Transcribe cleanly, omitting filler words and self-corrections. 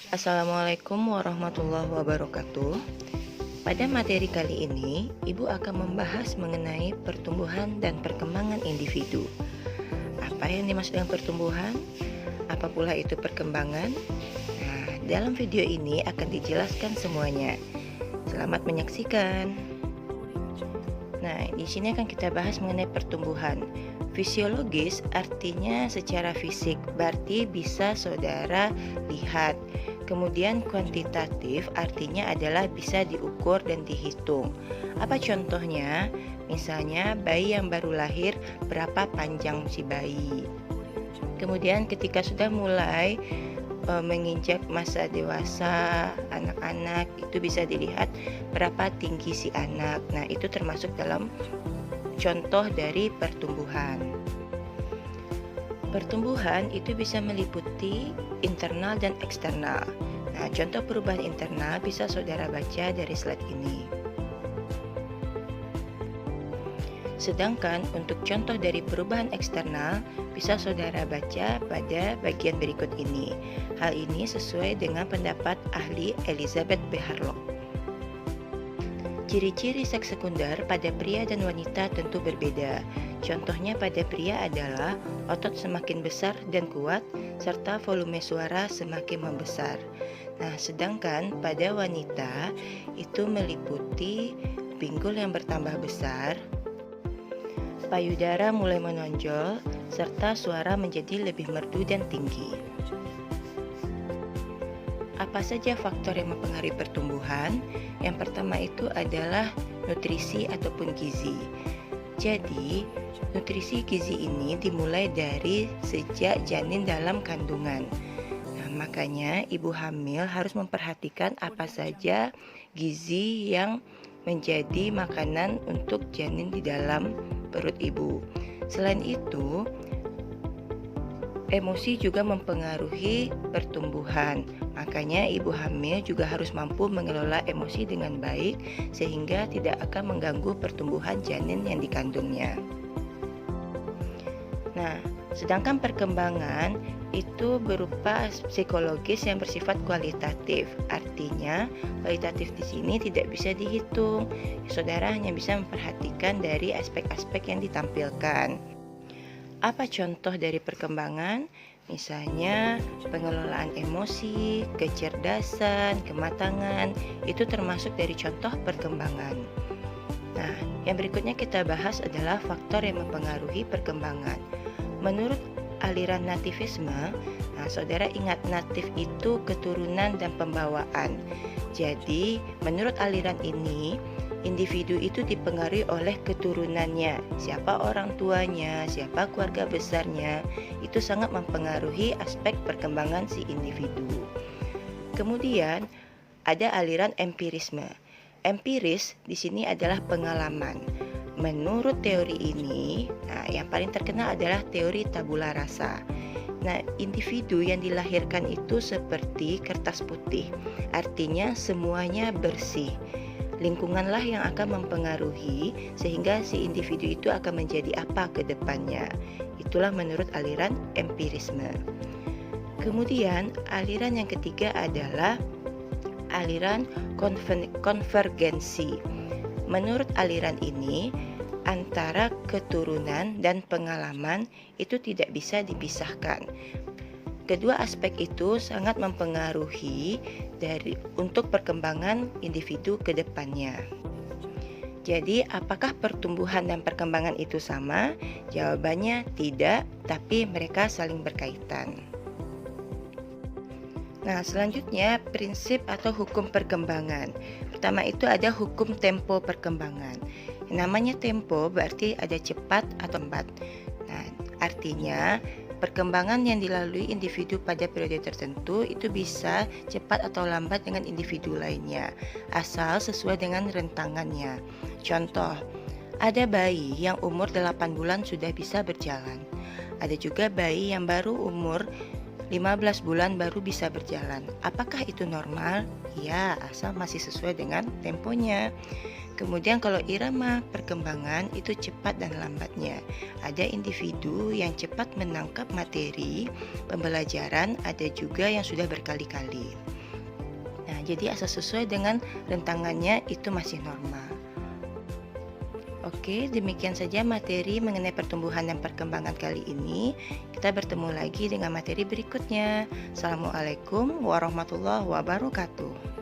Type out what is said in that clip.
Assalamualaikum warahmatullahi wabarakatuh. Pada materi kali ini, Ibu akan membahas mengenai pertumbuhan dan perkembangan individu. Apa yang dimaksud dengan pertumbuhan? Apa pula itu perkembangan? Nah, dalam video ini akan dijelaskan semuanya. Selamat menyaksikan. Nah, di sini akan kita bahas mengenai pertumbuhan. Fisiologis artinya secara fisik, berarti bisa saudara lihat. Kemudian kuantitatif artinya adalah bisa diukur dan dihitung. Apa contohnya? Misalnya bayi yang baru lahir, berapa panjang si bayi. Kemudian ketika sudah mulai menginjak masa dewasa, anak-anak itu bisa dilihat berapa tinggi si anak. Nah, itu termasuk dalam contoh dari pertumbuhan. Pertumbuhan itu bisa meliputi internal dan eksternal. Nah, contoh perubahan internal bisa saudara baca dari slide ini. Sedangkan untuk contoh dari perubahan eksternal bisa saudara baca pada bagian berikut ini. Hal ini sesuai dengan pendapat ahli Elizabeth B. Harlock. Ciri-ciri seks sekunder pada pria dan wanita tentu berbeda. Contohnya pada pria adalah otot semakin besar dan kuat, serta volume suara semakin membesar. Nah, sedangkan pada wanita itu meliputi pinggul yang bertambah besar, payudara mulai menonjol, serta suara menjadi lebih merdu dan tinggi. Apa saja faktor yang mempengaruhi pertumbuhan? Yang pertama itu adalah nutrisi ataupun gizi. Jadi, nutrisi gizi ini dimulai dari sejak janin dalam kandungan. Nah, makanya ibu hamil harus memperhatikan apa saja gizi yang menjadi makanan untuk janin di dalam perut ibu. Selain itu, emosi juga mempengaruhi pertumbuhan. Makanya ibu hamil juga harus mampu mengelola emosi dengan baik sehingga tidak akan mengganggu pertumbuhan janin yang dikandungnya. Nah, sedangkan perkembangan itu berupa psikologis yang bersifat kualitatif. Artinya, kualitatif di sini tidak bisa dihitung. Saudara hanya bisa memperhatikan dari aspek-aspek yang ditampilkan. Apa contoh dari perkembangan? Misalnya pengelolaan emosi, kecerdasan, kematangan, itu termasuk dari contoh perkembangan. Nah, yang berikutnya kita bahas adalah faktor yang mempengaruhi perkembangan. Menurut aliran nativisme, nah saudara ingat natif itu keturunan dan pembawaan. Jadi, menurut aliran ini, individu itu dipengaruhi oleh keturunannya, siapa orang tuanya, siapa keluarga besarnya, itu sangat mempengaruhi aspek perkembangan si individu. Kemudian ada aliran empirisme. Empiris di sini adalah pengalaman. Menurut teori ini, nah yang paling terkenal adalah teori tabula rasa. Nah, individu yang dilahirkan itu seperti kertas putih, artinya semuanya bersih. Lingkunganlah yang akan mempengaruhi sehingga si individu itu akan menjadi apa ke depannya. Itulah menurut aliran empirisme. Kemudian aliran yang ketiga adalah aliran konvergensi. Menurut aliran ini, antara keturunan dan pengalaman itu tidak bisa dipisahkan. Kedua aspek itu sangat mempengaruhi untuk perkembangan individu ke depannya. Jadi, apakah pertumbuhan dan perkembangan itu sama? Jawabannya tidak, tapi mereka saling berkaitan. Nah, selanjutnya prinsip atau hukum perkembangan. Pertama itu ada hukum tempo perkembangan. Yang namanya tempo berarti ada cepat atau lambat. Nah, artinya perkembangan yang dilalui individu pada periode tertentu itu bisa cepat atau lambat dengan individu lainnya, asal sesuai dengan rentangannya. Contoh, ada bayi yang umur 8 bulan sudah bisa berjalan. Ada juga bayi yang baru umur 15 bulan baru bisa berjalan. Apakah itu normal? Ya, asal masih sesuai dengan temponya. Kemudian kalau irama perkembangan itu cepat dan lambatnya. Ada individu yang cepat menangkap materi pembelajaran, ada juga yang sudah berkali-kali. Nah, jadi asal sesuai dengan rentangannya itu masih normal. Oke, demikian saja materi mengenai pertumbuhan dan perkembangan kali ini. Kita bertemu lagi dengan materi berikutnya. Assalamualaikum warahmatullahi wabarakatuh.